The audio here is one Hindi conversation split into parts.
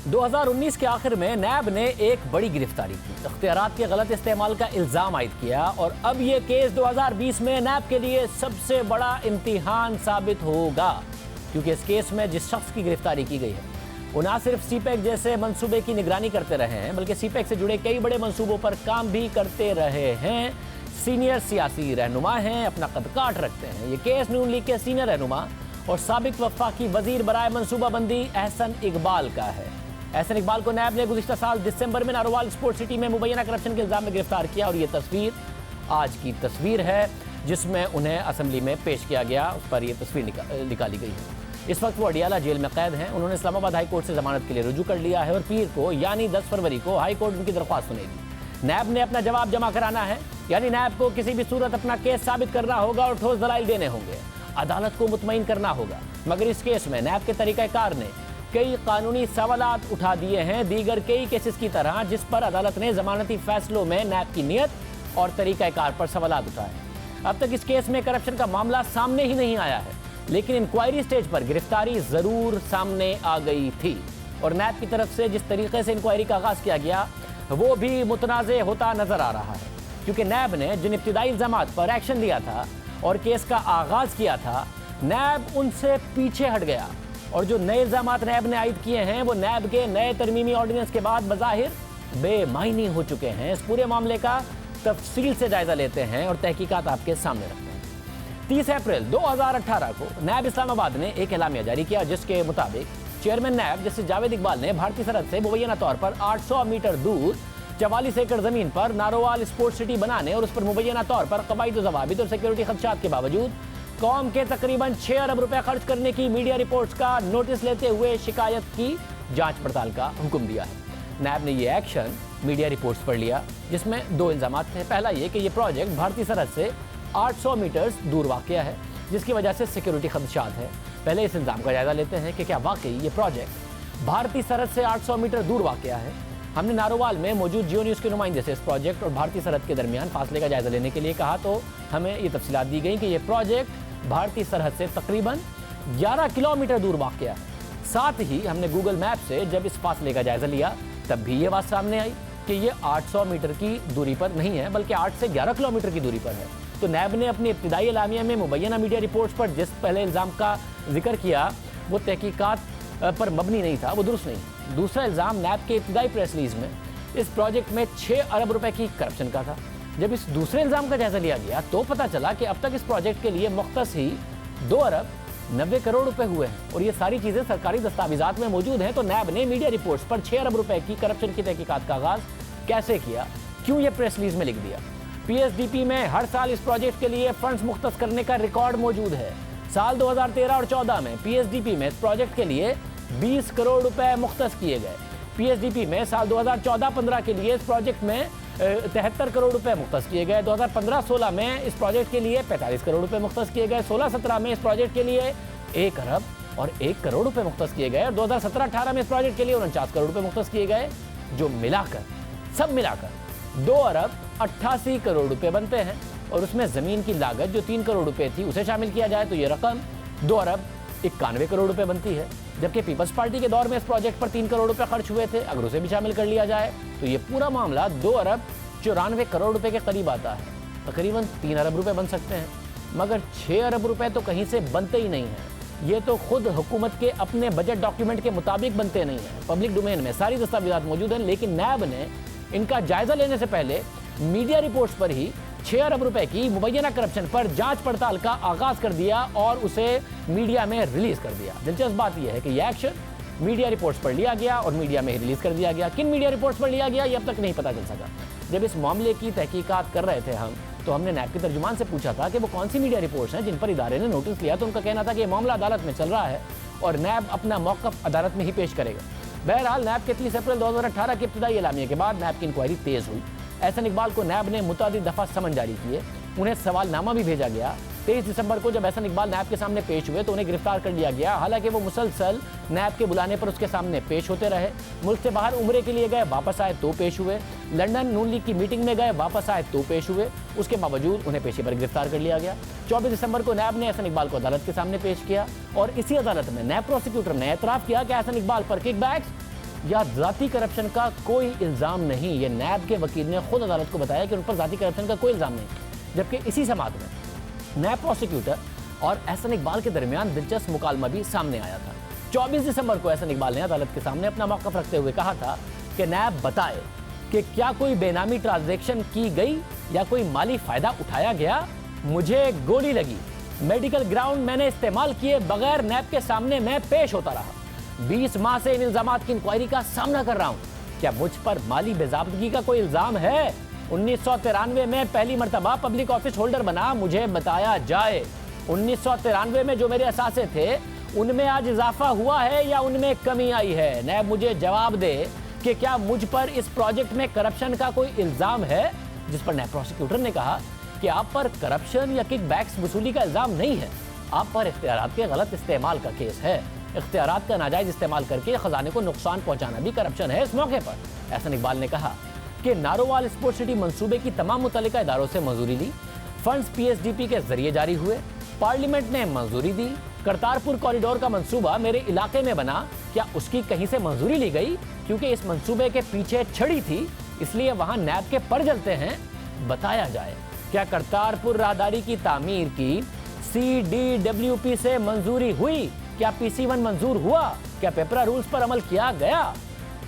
2019 के आखिर में नैब ने एक बड़ी गिरफ्तारी की, इख्तियारात के गलत इस्तेमाल का इल्जाम आयद किया और अब ये केस 2020 में नैब के लिए सबसे बड़ा इम्तिहान साबित होगा, क्योंकि इस केस में जिस शख्स की गिरफ्तारी की गई है वो ना सिर्फ सीपेक जैसे मंसूबे की निगरानी करते रहे हैं, बल्कि सीपेक से जुड़े कई बड़े मंसूबों पर काम भी करते रहे हैं। सीनियर सियासी रहनुमा हैं, अपना कद काट रखते हैं। ये केस नून लीग के सीनियर रहनुमा और साबिक वफाकी वजीर बराए मंसूबाबंदी एहसन इकबाल का है। एहसन इकबाल को नैब ने गुज़िश्ता साल दिसंबर में नारोवाल स्पोर्ट्स सिटी में मुबैना करप्शन के इल्जाम में गिरफ्तार किया और ये तस्वीर आज की तस्वीर है जिसमें उन्हें असेंबली में पेश किया गया। उस पर यह तस्वीर निकाली गई है। इस वक्त वो अडियाला जेल में कैद हैं। उन्होंने इस्लामाबाद हाई कोर्ट से जमानत के लिए रुजू कर लिया है और पीर को यानी 10 फरवरी को हाई कोर्ट उनकी दरख्वास्त सुनेगी। नैब ने अपना जवाब जमा कराना है, यानी नैब को किसी भी सूरत अपना केस साबित करना होगा और ठोस दलाइल देने होंगे, अदालत को मुतमईन करना होगा। मगर इस केस में नैब के तरीक़ाकार ने कई कानूनी सवालात उठा दिए हैं, दीगर कई केसेस की तरह, जिस पर अदालत ने जमानती फैसलों में नैब की नीयत और तरीक़ाकार पर सवालात उठाए। अब तक इस केस में करप्शन का मामला सामने ही नहीं आया है, लेकिन इंक्वायरी स्टेज पर गिरफ्तारी जरूर सामने आ गई थी और नैब की तरफ से जिस तरीके से इंक्वायरी का आगाज किया गया वो भी मुतनाज़े होता नजर आ रहा है, क्योंकि नैब ने जिन इब्तिदाई इल्जामात पर एक्शन लिया था और केस का आगाज किया था, नैब उनसे पीछे हट गया और जो नए इल्जामात नैब ने आयद किए हैं वो नैब के नए तरमीमी ऑर्डिनेंस के बाद बज़ाहिर बेमायनी हो चुके हैं। इस पूरे मामले का तफसील से जायजा लेते हैं और तहकीकात आपके सामने रखते हैं। 30 अप्रैल 2018 को नैब इस्लामाबाद ने एक एलामिया जारी किया, जिसके मुताबिक chairman NAB justice Javed Iqbal ने भारतीय सरहद से मुबैना तौर पर 800 मीटर दूर 44 एकड़ जमीन पर नारोवाल स्पोर्ट्स सिटी बनाने और उस पर मुबैना तौर पर कवायद ज़वाबित और सिक्योरिटी खदशात के बावजूद कौम के तकरीबन 6 अरब रुपए खर्च करने की मीडिया रिपोर्ट्स का नोटिस लेते हुए शिकायत की जांच पड़ताल का हुक्म दिया है। नैब ने यह एक्शन मीडिया रिपोर्ट्स पर लिया, जिसमें 2 इल्जाम थे। पहला ये कि यह प्रोजेक्ट भारतीय सरहद से 800 मीटर्स दूर वाक़या है, जिसकी वजह से सिक्योरिटी खदशात है। पहले इस इल्ज़ाम का जायजा लेते हैं कि क्या वाकई ये प्रोजेक्ट भारतीय सरहद से 800 मीटर दूर वाक़या है। हमने नारोवाल में मौजूद जियो न्यूज़ के नुमाइंदे से इस प्रोजेक्ट और भारतीय सरहद के दरमियान फासले का जायजा लेने के लिए कहा, तो हमें ये तफसीलात दी गई कि यह प्रोजेक्ट भारतीय सरहद से तकरीबन 11 किलोमीटर दूर वाक़या है। साथ ही हमने गूगल मैप से जब इस फासले का जायजा लिया तब भी ये बात सामने आई कि ये 800 मीटर की दूरी पर नहीं है, बल्कि 8 से 11 किलोमीटर की दूरी पर है। तो नैब ने अपनी इब्तिदाई एलामिया में मुबैना मीडिया रिपोर्ट्स पर जिस पहले इल्ज़ाम का जिक्र किया वो तहकीकात पर मबनी नहीं था, वो दुरुस्त नहीं। दूसरा इल्ज़ाम नैब के इब्तिदाई प्रेस रिलीज में इस प्रोजेक्ट में 6 अरब रुपए की करप्शन का था। जब इस दूसरे इल्ज़ाम का जायजा लिया गया तो पता चला कि अब तक इस प्रोजेक्ट के लिए मुख्तस ही 2 अरब 90 करोड़ रुपए हुए हैं और ये सारी चीज़ें सरकारी दस्तावेजात में मौजूद हैं। तो नैब ने मीडिया रिपोर्ट्स पर 6 अरब रुपए की करप्शन की तहकीकात का आगाज़ कैसे किया, क्यों ये प्रेस रिलीज में लिख दिया। पीएसडीपी में हर साल इस प्रोजेक्ट के लिए फंड्स मुख्तस करने का रिकॉर्ड मौजूद है। साल 2013 और 14 में पीएसडीपी में इस प्रोजेक्ट के लिए 20 करोड़ रुपए मुख्तस किए गए। पीएसडीपी में साल 2014-15 के लिए इस प्रोजेक्ट में 73 करोड़ रुपए मुख्तस किए गए। 2015-16 में इस प्रोजेक्ट के लिए 45 करोड़ रुपए मुख्तस किए गए। 16-17 में इस प्रोजेक्ट के लिए 1 अरब और 1 करोड़ रुपए मुख्तस किए गए और 2017-18 में इस प्रोजेक्ट के लिए 49 करोड़ रुपए मुख्तस किए गए, जो मिलाकर सब मिलाकर 2 अरब 88 करोड़ रुपए बनते हैं। और उसमें ज़मीन की लागत जो 3 करोड़ रुपए थी उसे शामिल किया जाए तो ये रकम 2 अरब 91 करोड़ रुपए बनती है। जबकि पीपल्स पार्टी के दौर में इस प्रोजेक्ट पर 3 करोड़ रुपए खर्च हुए थे, अगर उसे भी शामिल कर लिया जाए तो ये पूरा मामला 2 अरब 94 करोड़ रुपए के करीब आता है। तकरीबन 3 अरब रुपए बन सकते हैं, मगर 6 अरब रुपए तो कहीं से बनते ही नहीं हैं। ये तो खुद हुकूमत के अपने बजट डॉक्यूमेंट के मुताबिक बनते नहीं हैं। पब्लिक डोमेन में सारी दस्तावेजात मौजूद हैं, लेकिन नैब ने इनका जायजा लेने से पहले मीडिया रिपोर्ट्स पर ही 6 अरब रुपए की मुबैना करप्शन पर जांच पड़ताल का आगाज कर दिया और उसे मीडिया में रिलीज कर दिया। दिलचस्प बात यह है कि यह एक्शन मीडिया रिपोर्ट्स पर लिया गया और मीडिया में रिलीज कर दिया गया। किन मीडिया रिपोर्ट्स पर लिया गया ये अब तक नहीं पता चल सका। जब इस मामले की तहकीकात कर रहे थे हम, तो हमने नैब के तर्जुमान से पूछा था कि वो कौन सी मीडिया रिपोर्ट्स हैं जिन पर इदारे ने नोटिस लिया, तो उनका कहना था कि मामला अदालत में चल रहा है और नैब अपना मौक़िफ़ अदालत में ही पेश करेगा। बहरहाल नैब के 30 अप्रैल 2018 के इब्तिदाई एलामिया के बाद नैब की इंक्वायरी तेज़ हुई। एहसन इकबाल को नैब ने मुतअद्दिद दफ़ा समन जारी किए, उन्हें सवालनामा भी भेजा गया। 23 दिसंबर को जब एहसन इकबाल नैब के सामने पेश हुए तो उन्हें गिरफ्तार कर लिया गया। हालांकि वो मुसलसल नैब के बुलाने पर उसके सामने पेश होते रहे। मुल्क से बाहर उम्रे के लिए गए, वापस आए तो पेश हुए। लंदन नून लीग की मीटिंग में गए, वापस आए तो पेश हुए। उसके बावजूद उन्हें पेशी पर गिरफ्तार कर लिया गया। 24 दिसंबर को नैब ने एहसन इकबाल को अदालत के सामने पेश किया और इसी अदालत में नैब प्रोसिक्यूटर ने एतराफ़ किया कि एहसन इकबाल पर किकबैक्स या जाती करप्शन का कोई इल्ज़ाम नहीं। ये नैब के वकील ने खुद अदालत को बताया कि उन पर जाती करप्शन का कोई इल्ज़ाम नहीं। जबकि इसी समात में नैब प्रोसिक्यूटर और एहसन इकबाल के दरमियान दिलचस्प मुकालमा भी सामने आया था। 24 दिसंबर को एहसन इकबाल ने अदालत के सामने अपना मौक़िफ़ रखते हुए कहा था कि नैब बताए कि क्या कोई बेनामी ट्रांजैक्शन की गई या कोई माली फ़ायदा उठाया गया। मुझे गोली लगी, मेडिकल ग्राउंड मैंने इस्तेमाल किए बगैर नैब के सामने मैं पेश होता रहा। 20 माह से इन इल्ज़ामात की इंक्वायरी का सामना कर रहा हूँ। क्या मुझ पर माली बेज़ाब्तगी का कोई इल्ज़ाम है? 1993 में पहली मरतबा पब्लिक ऑफिस होल्डर बना, मुझे बताया जाए 1993 में जो मेरे असासे थे उनमें आज इजाफा हुआ है या उनमें कमी आई है। नैब मुझे जवाब दे कि क्या मुझ पर इस प्रोजेक्ट में करप्शन का कोई इल्ज़ाम है। जिस पर नैब प्रोसिक्यूटर ने कहा कि आप पर करप्शन या किकबैक्स वसूली का इल्ज़ाम नहीं है, आप पर इख्तियारात के गलत इस्तेमाल का केस है। इख्तियारात का नाजायज़ इस्तेमाल करके खजाने को नुकसान पहुंचाना भी करप्शन है। इस मौके पर एहसन इकबाल ने कहा कि नारोवाल स्पोर्ट्स सिटी मंसूबे की तमाम मुतल्लिका इदारों से मंजूरी ली, फंड्स पीएसडीपी के जरिए जारी हुए, पार्लियामेंट ने मंजूरी दी। करतारपुर कॉरिडोर का मंसूबा मेरे इलाके में बना, क्या उसकी कहीं से मंजूरी ली गई? क्योंकि इस मंसूबे के पीछे छड़ी थी, इसलिए वहां नैब के पर जलते हैं। बताया जाए क्या करतारपुर राहदारी की तामीर की CDWP से मंजूरी हुई? क्या PC1 मंजूर हुआ? क्या पेपरा रूल्स पर अमल किया गया?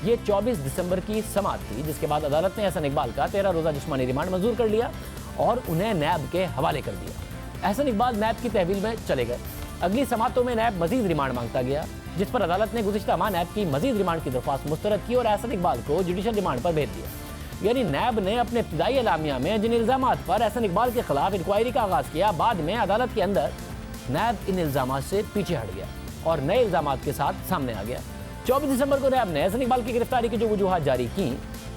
ये 24 दिसंबर की समात थी, जिसके बाद अदालत ने एहसन इकबाल का 13 रोजा जिस्मानी रिमांड मंजूर कर लिया और उन्हें नैब के हवाले कर दिया। एहसन इकबाल नैब की तहवील में चले गए। अगली समातों में नैब मजीद रिमांड मांगता गया, जिस पर अदालत ने गुज़िश्ता माह नैब की मजीद रिमांड की दरख्वास्त मुस्तरद की और एहसन इकबाल को जुडिशल रिमांड पर भेज दिया। यानी नैब ने अपने इब्तिदाई एलामिया में जिन इल्ज़ामात पर एहसन इकबाल के खिलाफ इंक्वायरी का आगाज़ किया, बाद में अदालत के अंदर नैब इन इल्ज़ामात से पीछे हट गया और नए इल्ज़ामात के साथ सामने आ गया। 24 दिसंबर को नैब ने एहसन इकबाल की गिरफ्तारी की जो वजूहात जारी की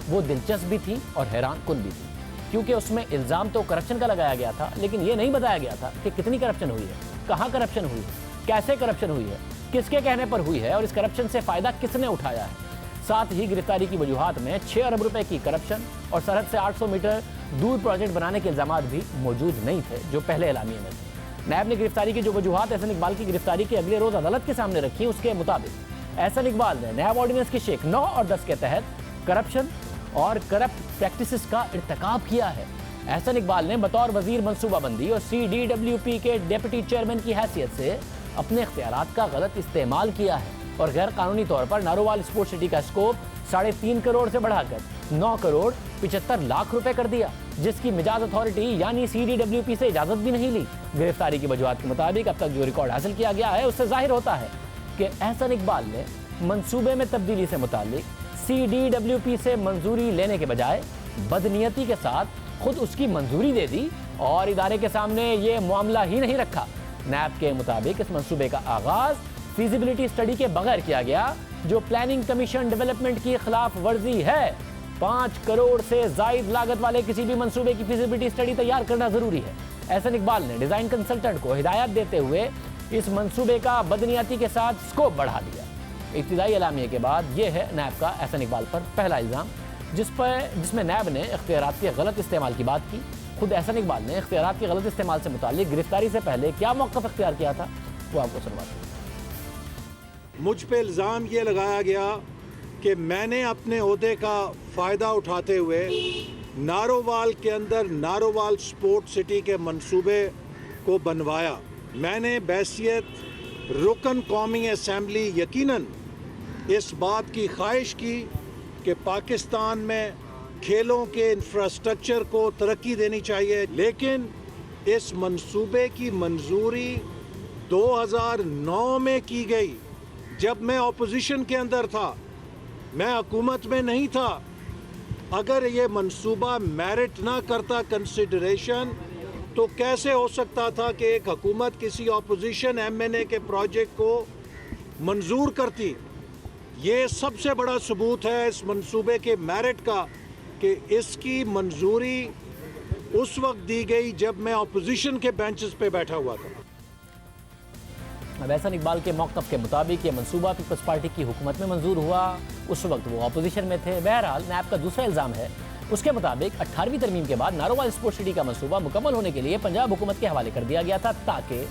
वो दिलचस्प भी थी और हैरान कुन भी थी, क्योंकि उसमें इल्ज़ाम तो करप्शन का लगाया गया था, लेकिन ये नहीं बताया गया था कि कितनी करप्शन हुई है, कहाँ करप्शन हुई है, कैसे करप्शन हुई है, किसके कहने पर हुई है और इस करप्शन से फ़ायदा किसने उठाया है। साथ ही गिरफ्तारी की वजूहात में 6 अरब रुपए की करप्शन और सरहद से 800 मीटर दूर प्रोजेक्ट बनाने के इल्ज़ामात भी मौजूद नहीं थे, जो पहले एलामिये में थे। नैब ने गिरफ्तारी की जो वजूहात एहसन इकबाल की गिरफ्तारी के अगले रोज़ अदालत के सामने रखी, उसके मुताबिक एहसन इकबाल ने नैब ऑर्डिनेंस की शेख 9 और 10 के तहत करप्शन और करप्ट प्रैक्टिसेस का इर्तिकाब किया है। एहसन इकबाल ने बतौर वजीर मनसूबाबंदी और CDWP के डिप्टी चेयरमैन की हैसियत से अपने इख्तियारात का गलत इस्तेमाल किया है और गैर कानूनी तौर पर नारोवाल स्पोर्ट्स सिटी का स्कोप 3.5 करोड़ से बढ़ाकर 9 करोड़ 75 लाख रुपए कर दिया, जिसकी मिजाज अथॉरिटी यानी CDWP से इजाजत भी नहीं ली। गिरफ्तारी की वजूहात के मुताबिक अब तक जो रिकॉर्ड हासिल किया गया है, उससे जाहिर होता है कि एहसन इकबाल ने मंसूबे में तब्दीली से मुतालिक CDWP से मंजूरी लेने के बजाय बदनीयती के साथ खुद उसकी मंजूरी दे दी और इदारे के सामने ये मामला ही नहीं रखा। नैब के मुताबिक इस मंसूबे का आगाज फिजिबिलिटी स्टडी के बगैर किया गया, जो प्लानिंग कमीशन डेवलपमेंट की खिलाफ वर्जी है। 5 करोड़ से जायद लागत वाले किसी भी मंसूबे की फिजिबिलिटी स्टडी तैयार करना जरूरी है। एहसन इकबाल ने डिजाइन कंसल्टेंट को हिदायत देते हुए इस मंसूबे का बदनीयती के साथ स्कोप बढ़ा दिया। इब्तिदाई एलामिये के बाद यह है नैब का एहसन इकबाल पर पहला इल्ज़ाम, जिसमें नैब ने इख्तियारात के गलत इस्तेमाल की बात की। खुद एहसन इकबाल ने इख्तियारात के गलत इस्तेमाल से मुतालिक गिरफ्तारी से पहले क्या मौक़िफ़ इख्तियार किया था, वो आपको सुनवाते हैं। मुझ पे इल्ज़ाम ये लगाया गया कि मैंने अपने ओहदे का फ़ायदा उठाते हुए नारोवाल के अंदर नारोवाल स्पोर्ट्स सिटी के मंसूबे को बनवाया। मैंने बैसियत रुकन कौमी असम्बली यकीनन इस बात की ख्वाहिश की कि पाकिस्तान में खेलों के इंफ्रास्ट्रक्चर को तरक्की देनी चाहिए, लेकिन इस मंसूबे की मंजूरी 2009 में की गई, जब मैं ऑपोजिशन के अंदर था, मैं हुकूमत में नहीं था। अगर ये मंसूबा मेरिट ना करता कंसिडरेशन, तो कैसे हो सकता था कि एक हुकूमत किसी ऑपोजिशन MNA के प्रोजेक्ट को मंजूर करती। ये सबसे बड़ा सबूत है इस मंसूबे के मेरिट का कि इसकी मंजूरी उस वक्त दी गई जब मैं ऑपोजिशन के बेंचेस पे बैठा हुआ था। अब एहसन इकबाल के मौक़िफ़ के मुताबिक ये मंसूबा पीपल्स पार्टी की हुकूमत में मंजूर हुआ, उस वक्त वो अपोजिशन में थे। बहरहाल नैब का दूसरा इल्ज़ाम है, उसके मुताबिक 18वीं तरमीम के बाद नारोवाल स्पोर्ट्स सिटी का मंसूबा मुकम्मल होने के लिए पंजाब हुकूमत के हवाले कर दिया गया था, ताकि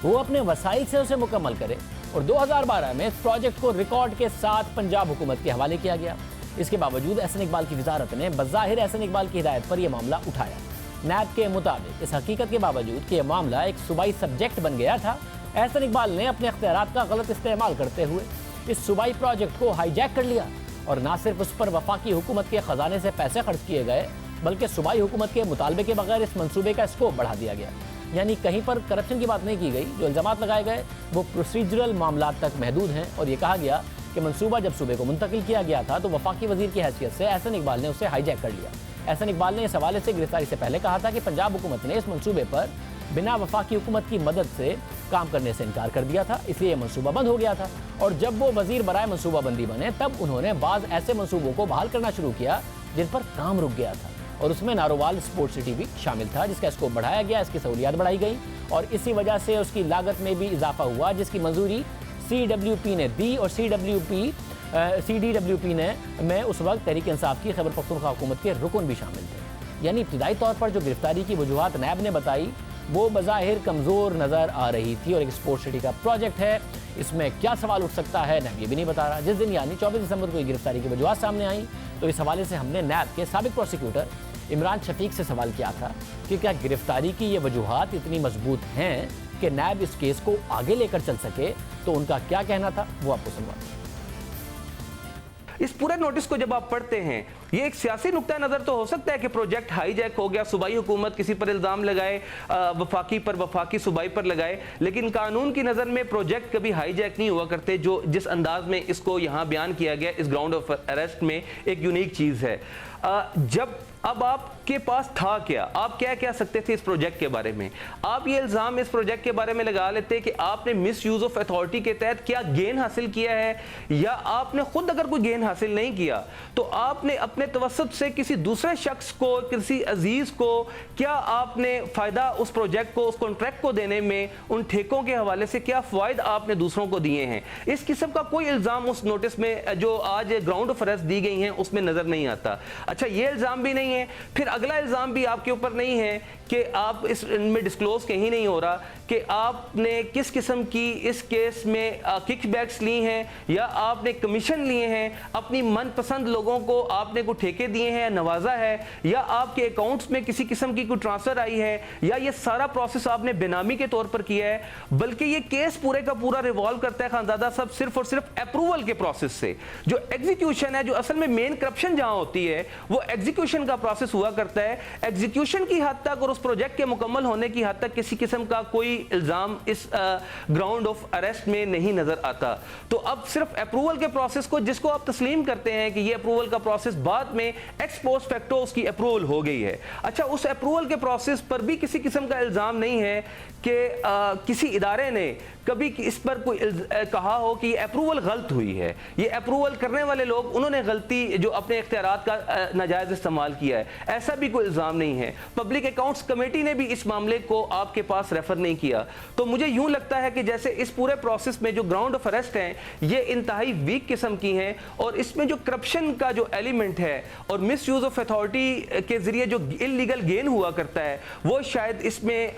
वो अपने वसाइल से उसे मुकम्मल करे। और 2012 में इस प्रोजेक्ट को रिकॉर्ड के साथ पंजाब हुकूमत के हवाले किया गया। इसके बावजूद एहसन इकबाल की वजारत ने बज़ाहिर एहसन इकबाल की हिदायत पर यह मामला उठाया। नैब के मुताबिक इस हकीकत के बावजूद कि यह मामला एक सूबाई सब्जेक्ट बन गया था, एहसन इकबाल ने अपने इख्तियारात का गलत इस्तेमाल करते हुए इस सूबाई प्रोजेक्ट को हाईजैक कर लिया और ना सिर्फ उस पर वफाकी हुकूमत के खजाने से पैसे खर्च किए गए, बल्कि सूबाई हुकूमत के मुतालबे के बगैर इस मंसूबे का स्कोप बढ़ा दिया गया। यानी कहीं पर करप्शन की बात नहीं की गई, जो इल्ज़ामात लगाए गए वो प्रोसीजरल मामला तक महदूद हैं और ये कहा गया कि मंसूबा जब सूबे को मुंतकिल किया गया था तो वफाकी वजीर की हैसियत से एहसन इकबाल ने उसे हाईजैक कर लिया। एहसन इकबाल ने इस हवाले से गिरफ्तारी से पहले कहा था कि पंजाब हुकूमत ने इस मंसूबे पर बिना वफाकी हुकूमत की मदद से काम करने से इनकार कर दिया था, इसलिए यह मंसूबा बंद हो गया था। और जब वो वजीर बराए मंसूबा बंदी बने तब उन्होंने बाज़ ऐसे मंसूबों को बहाल करना शुरू किया जिन पर काम रुक गया था और उसमें नारोवाल स्पोर्ट्स सिटी भी शामिल था, जिसका स्कोप बढ़ाया गया, इसकी सहूलियात बढ़ाई गई और इसी वजह से उसकी लागत में भी इजाफा हुआ, जिसकी मंजूरी CWP ने दी और CDWP ने में उस वक्त तहरीक इंसाफ की खैबर पख्तूनख्वा हुकूमत के रुकन भी शामिल थे। यानी इब्तिदाई तौर पर जो गिरफ्तारी की वजूहात नैब ने बताई वो बज़ाहिर कमज़ोर नज़र आ रही थी और एक स्पोर्ट्स सिटी का प्रोजेक्ट है, इसमें क्या सवाल उठ सकता है नैब ये भी नहीं बता रहा। जिस दिन यानी 24 दिसंबर को गिरफ्तारी की वजूहात सामने आई तो इस हवाले से हमने नैब के साबिक प्रोसिक्यूटर इमरान शफीक से सवाल किया था कि क्या गिरफ्तारी की ये वजूहात इतनी मजबूत हैं कि नैब इस केस को आगे लेकर चल सके, तो उनका क्या कहना था वो आपको सुनवाते हैं। इस पूरे नोटिस को जब आप पढ़ते हैं, ये एक सियासी नुक्ता नज़र तो हो सकता है कि प्रोजेक्ट हाईजैक हो गया, सूबाई हुकूमत किसी पर इल्ज़ाम लगाए, वफाकी पर वफाकी सूबाई पर लगाए, लेकिन कानून की नज़र में प्रोजेक्ट कभी हाईजैक नहीं हुआ करते। जो जिस अंदाज में इसको यहाँ बयान किया गया इस ग्राउंड ऑफ अरेस्ट में एक यूनिक चीज़ है। जब अब आपके पास था क्या, आप क्या कह सकते थे इस प्रोजेक्ट के बारे में? आप ये इल्ज़ाम इस प्रोजेक्ट के बारे में लगा लेते कि आपने मिस यूज़ ऑफ अथॉरिटी के तहत क्या गेन हासिल किया है, या आपने खुद अगर कोई गेन हासिल नहीं किया तो आपने अपने तवस्सुत से किसी दूसरे शख्स को, किसी अजीज़ को, क्या आपने फ़ायदा उस प्रोजेक्ट को, उस कॉन्ट्रैक्ट को देने में, उन ठेकों के हवाले से क्या फ़वाइद आपने दूसरों को दिए हैं? इस किस्म का कोई इल्ज़ाम उस नोटिस में जो आज ग्राउंड ऑफ अरेस्ट दी गई हैं उसमें नज़र नहीं आता। अच्छा, ये इल्ज़ाम भी नहीं है, फिर अगला इल्ज़ाम भी आपके ऊपर नहीं है कि आप इसमें डिस्क्लोज कहीं नहीं हो रहा कि आपने किस किस्म की इस केस में किकबैक्स ली हैं या आपने कमीशन लिए हैं, अपनी मनपसंद लोगों को आपने कोई ठेके दिए हैं, नवाजा है, या आपके अकाउंट्स में किसी किस्म की कोई ट्रांसफ़र आई है, या ये सारा प्रोसेस आपने बेनामी के तौर पर किया है। बल्कि ये केस पूरे का पूरा रिवॉल्व करता है खानज़ादा साहब सिर्फ और सिर्फ अप्रूवल के प्रोसेस से। जो एग्जीक्यूशन है, जो असल में मेन करप्शन जहां होती है वो एग्जीक्यूशन का प्रोसेस हुआ करता है। एग्जीक्यूशन की हद तक और उस प्रोजेक्ट के मुकम्मल होने की हद तक किसी किस्म का कोई इल्जाम इस ग्राउंड ऑफ अरेस्ट में नहीं नजर आता। तो अब सिर्फ अप्रूवल के प्रोसेस को, जिसको आप तस्लीम करते हैं कि ये अप्रूवल का प्रोसेस बाद में एक्स पोस्ट फैक्टो उसकी अप्रूवल हो गई है। अच्छा, उस अप्रूवल के प्रोसेस पर भी किसी किस्म का इल्जाम नहीं है कि किसी इदारे ने कभी इस पर कोई कहा हो कि ये अप्रूवल गलत हुई है, ये अप्रूवल करने वाले लोग उन्होंने गलती जो अपने इख्तियारात का नाजायज इस्तेमाल किया है, ऐसा भी कोई इल्ज़ाम नहीं है। पब्लिक अकाउंट्स कमेटी ने भी इस मामले को आपके पास रेफर नहीं किया। तो मुझे यूं लगता है कि जैसे इस पूरे प्रोसेस में जो ग्राउंड ऑफ अरेस्ट हैं ये इंतहाई वीक किस्म की हैं और इसमें जो करप्शन का जो एलिमेंट है और मिस यूज़ ऑफ अथॉरिटी के जरिए जो इलीगल गेन हुआ करता है वो शायद इसमें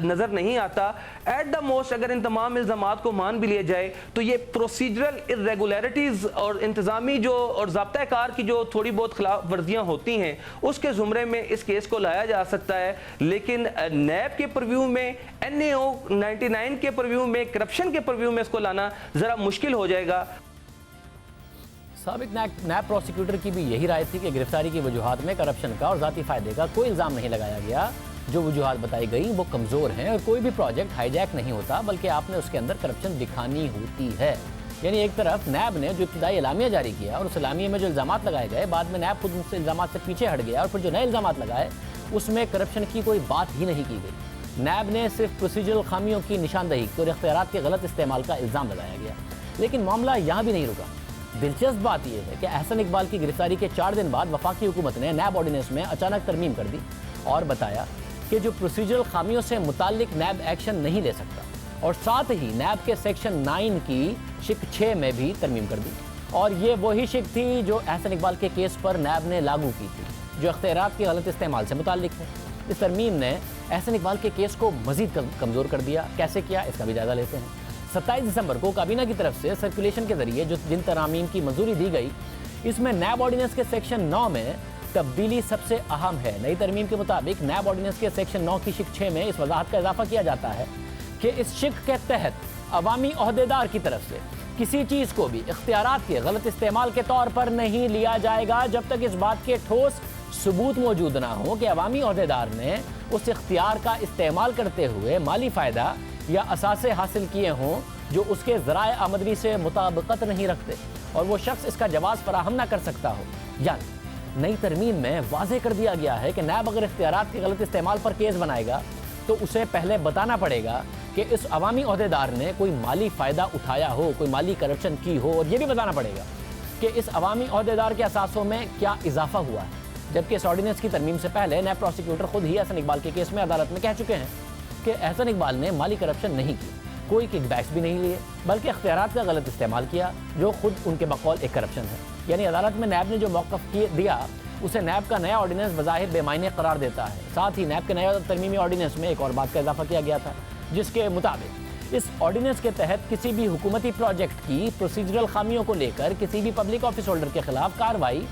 नज़र नहीं आता। एट द मोस्ट अगर इन तमाम इल्ज़ामात को मान भी लिया जाए तो ये प्रोसीजरल इर्रेगुलरिटीज़ और इंतज़ामी जो और ज़ाब्ता कार की जो थोड़ी बहुत खिलाफ वर्जियाँ होती हैं उसके ज़ुमरे में इस केस को लाया जा सकता है। लेकिन नैब के परव्यू में, NAO 99 के परव्यू में, करप्शन के परव्यू में इसको लाना ज़रा मुश्किल हो जाएगा। साबिक नैब प्रोसिक्यूटर की भी यही राय थी कि गिरफ्तारी की वजूहात में करप्शन का और ज़ाती फ़ायदे का कोई इल्ज़ाम नहीं लगाया गया। जो वजूहात बताई गई वो कमज़ोर हैं और कोई भी प्रोजेक्ट हाईजैक नहीं होता बल्कि आपने उसके अंदर करप्शन दिखानी होती है। यानी एक तरफ नैब ने जो इब्तिदाई इलामिया जारी किया और उस इलामिया में जो इल्ज़ामात लगाए गए, बाद में नैब खुद उनसे इल्ज़ामात से पीछे हट गया और फिर जो नए इल्ज़ामात लगाए उसमें करप्शन की कोई बात ही नहीं की गई। नैब ने सिर्फ प्रोसीजरल खामियों की निशानदही और इख्तियारात के गलत इस्तेमाल का इल्ज़ाम लगाया गया। लेकिन मामला यहाँ भी नहीं रुका। दिलचस्प बात यह है कि एहसन इकबाल की गिरफ्तारी के 4 दिन बाद वफाकी हुकूमत ने नैब ऑर्डिनेंस में अचानक तरमीम कर दी और बताया कि जो प्रोसीजरल खामियों से मुताल्लिक नैब एक्शन नहीं ले सकता, और साथ ही नैब के सेक्शन 9 की शिक 6 में भी तरमीम कर दी। और ये वही शिक थी जो एहसन इकबाल के केस पर नैब ने लागू की थी, जो इख्तियारात के गलत इस्तेमाल से मुताल्लिक है। इस तरमीम ने एहसन इकबाल के केस को मज़ीद कमज़ोर कर दिया। कैसे किया, इसका भी जायज़ा लेते हैं। 27 दिसंबर को काबीना की तरफ से सर्कुलेशन के जरिए जिन तरामीम की मंजूरी दी गई, इसमें नैब ऑर्डिनेंस के सेक्शन 9 में तब्दीली सबसे अहम है। नई तरमीम के मुताबिक नैब ऑर्डिनेंस के सेक्शन 9 की शिक 6 में इस वजाहत का इजाफा किया जाता है कि इस शिक के तहत अवामी ओहदेदार की तरफ से किसी चीज़ को भी इख्तियारात के गलत इस्तेमाल के तौर पर नहीं लिया जाएगा जब तक इस बात के ठोस सबूत मौजूद ना हो कि अवामी ओहदेदार ने उस इख्तियार का इस्तेमाल करते हुए माली फ़ायदा या असासे हासिल किए हों जो उसके ज़राए आमदनी से मुताबिकत नहीं रखते और वो शख्स इसका जवाब फराहम ना कर सकता हो। यानी नई तरमीम में वाज़ेह कर दिया गया है कि नैब अगर इख्तियारात के गलत इस्तेमाल पर केस बनाएगा तो उसे पहले बताना पड़ेगा कि इस अवामी ओहदेदार ने कोई माली फ़ायदा उठाया हो, कोई माली करप्शन की हो, और ये भी बताना पड़ेगा कि इस अवामी ओहदेदार के असासों में क्या इजाफा हुआ है। जबकि इस ऑर्डिनेंस की तरमीम से पहले नैब प्रोसिक्यूटर खुद ही एहसन इकबाल के केस में अदालत में कह चुके हैं कि एहसन इकबाल ने माली करप्शन नहीं की, कोई किकबैक्स भी नहीं लिए, बल्कि इख्तियारात का गलत इस्तेमाल किया जो खुद उनके बकौल एक करप्शन है। यानी अदालत में नैब ने जो मौक़िफ़ दिया उसे नैब का नया ऑर्डिनेंस बज़ाहिर बेमायने करार देता है। साथ ही नैब के नए तरमीमी ऑर्डिनेंस में एक और बात का इजाफा किया गया था जिसके मुताबिक इस ऑर्डिनेंस के तहत किसी भी हुकूमती प्रोजेक्ट की प्रोसीजरल खामियों को लेकर किसी भी पब्लिक ऑफिस होल्डर के खिलाफ कार्रवाई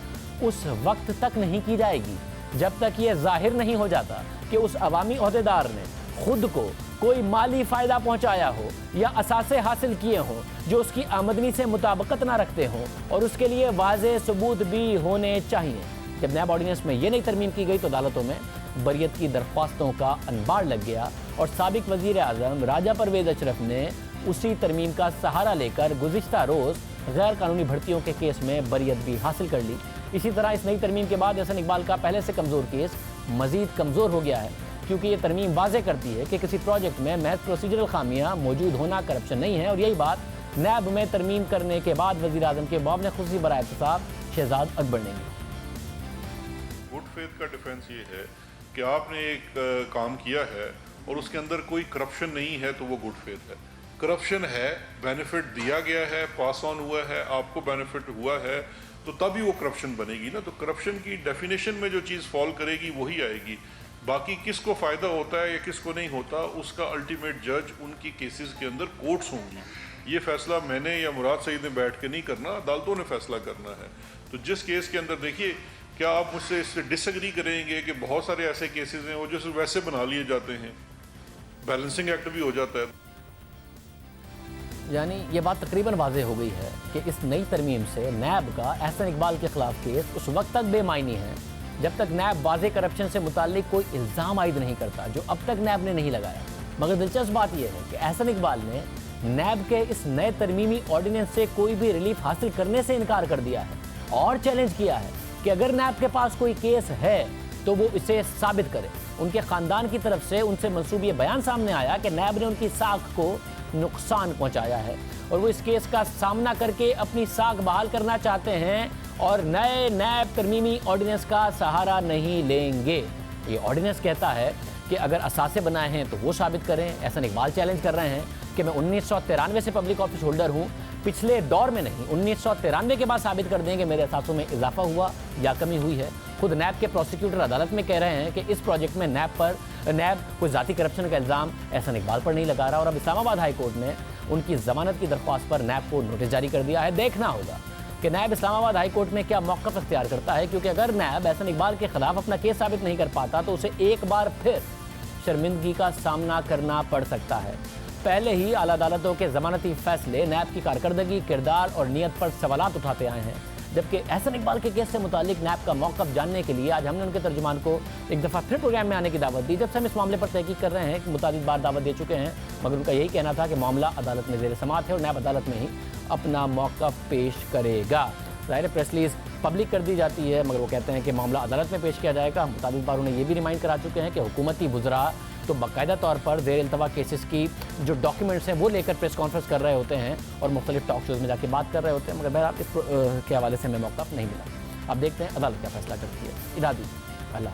उस वक्त तक नहीं की जाएगी जब तक ये जाहिर नहीं हो जाता कि उस अवामी ओहदेदार ने खुद को कोई माली फ़ायदा पहुंचाया हो या असासे हासिल किए हों जो उसकी आमदनी से मुताबिकत ना रखते हों, और उसके लिए वाज़ेह सबूत भी होने चाहिए। जब नैब ऑर्डिनेंस में ये नई तरमीम की गई तो अदालतों में बरियत की दरख्वास्तों का अनबार लग गया और साबिक वज़ीर आज़म राजा परवेज़ अशरफ ने उसी तरमीम का सहारा लेकर गुज़िश्ता रोज़ गैर कानूनी भर्तियों के केस में बरियत भी हासिल कर ली। इसी तरह इस नई तरमीम के बाद एहसन इकबाल का पहले से कमज़ोर केस मज़ीद कमज़ोर हो गया है, क्योंकि ये तरमीम वाज़ेह करती है कि किसी प्रोजेक्ट में महज प्रोसीजरल खामियाँ मौजूद होना करप्शन नहीं है। और यही बात नैब में तरमीम करने के बाद वज़ीर आज़म के मुआविन खुसूसी बराए एहतसाब शहजाद अकबर ने की। गुड फेथ का डिफेंस ये है कि आपने एक काम किया है और उसके अंदर कोई करप्शन नहीं है तो वो गुड फेथ है। करप्शन है, बेनिफिट दिया गया है, पास ऑन हुआ है, आपको बेनिफिट हुआ है, तो तभी वो करप्शन बनेगी ना। तो करप्शन की डेफिनेशन में जो चीज़ फॉल करेगी वही आएगी। बाकी किसको फ़ायदा होता है या किसको नहीं होता उसका अल्टीमेट जज उनकी केसेस के अंदर कोर्ट्स होंगी। ये फैसला मैंने या मुराद सईद ने बैठ के नहीं करना, अदालतों ने फैसला करना है। तो जिस केस के अंदर देखिए, क्या आप मुझसे इससे डिसएग्री करेंगे कि बहुत सारे ऐसे केसेस हैं वो जो वैसे बना लिए जाते हैं, बैलेंसिंग एक्ट भी हो जाता है। यानी ये बात तकरीबन वाज़ेह हो गई है कि इस नई तरमीम से नैब का एहसन इकबाल के खिलाफ केस उस वक्त तक बेमायनी है जब तक नैब वाज़ेह करप्शन से मुताल्लिक कोई इल्ज़ाम आयद नहीं करता जो अब तक नैब ने नहीं लगाया। मगर दिलचस्प बात यह है कि एहसन इकबाल ने नैब के इस नए तरमीमी ऑर्डिनेंस से कोई भी रिलीफ हासिल करने से इनकार कर दिया है और चैलेंज किया है कि अगर नैब के पास कोई केस है तो वो इसे साबित करे। उनके ख़ानदान की तरफ से उनसे मंसूब ये बयान सामने आया कि नैब ने उनकी साख को नुकसान पहुंचाया है और वो इस केस का सामना करके अपनी साख बहाल करना चाहते हैं और नए नैब तरमीमी ऑर्डिनेंस का सहारा नहीं लेंगे। ये ऑर्डिनेंस कहता है कि अगर असासे बनाए हैं तो वो साबित करें। एहसन इकबाल चैलेंज कर रहे हैं कि मैं 1993 से पब्लिक ऑफिस होल्डर हूँ, पिछले दौर में नहीं, 1993 के बाद साबित कर दें कि मेरे असासों में इजाफा हुआ या कमी हुई है। खुद नैब के प्रोसिक्यूटर अदालत में कह रहे हैं कि इस प्रोजेक्ट में नैब कोई ज़ाती करप्शन का इल्ज़ाम एहसन इकबाल पर नहीं लगा रहा। और अब इस्लामाबाद हाई कोर्ट ने उनकी ज़मानत की दरख्वास्त पर नैब को नोटिस जारी कर दिया है। देखना होगा कि नैब इस्लामाबाद हाई कोर्ट में क्या मौक़िफ़ इख्तियार करता है, क्योंकि अगर नैब एहसन इकबाल के खिलाफ अपना केस साबित नहीं कर पाता तो उसे एक बार फिर शर्मिंदगी का सामना करना पड़ सकता है। पहले ही आला अदालतों के ज़मानती फैसले नैब की कारकर्दगी, किरदार और नीयत पर सवालात उठाते आए हैं। जबकि एहसन इकबाल के केस से मुतालिक नैब का मौक़िफ़ जानने के लिए आज हमने उनके तर्जुमान को एक दफ़ा फिर प्रोग्राम में आने की दावत दी। जब से हम इस मामले पर तहकीक कर रहे हैं कि मुतादिद बार दावत दे चुके हैं, मगर उनका यही कहना था कि मामला अदालत में ज़ेर समाअत है और नैब अदालत में ही अपना मौक़िफ़ पेश करेगा। ज़ाहिर प्रेस रिलीज़ पब्लिक कर दी जाती है, मगर वो कहते हैं कि मामला अदालत में पेश किया जाएगा। मुतादिद बार उन्हें ये भी रिमाइंड करा चुके हैं कि हुकूमती वुज़रा तो बाकायदा तौर पर ज़ेर इल्तवा केसेस की जो डॉक्यूमेंट्स हैं वो लेकर प्रेस कॉन्फ्रेंस कर रहे होते हैं और मुख्तलिफ टॉक शोज़ में जाके बात कर रहे होते हैं, मगर बहरहाल इस के हवाले से हमें मौक़िफ़ नहीं मिला। अब देखते हैं अदालत क्या फ़ैसला करती है। इजाज़त दीजिए, अल्लाह।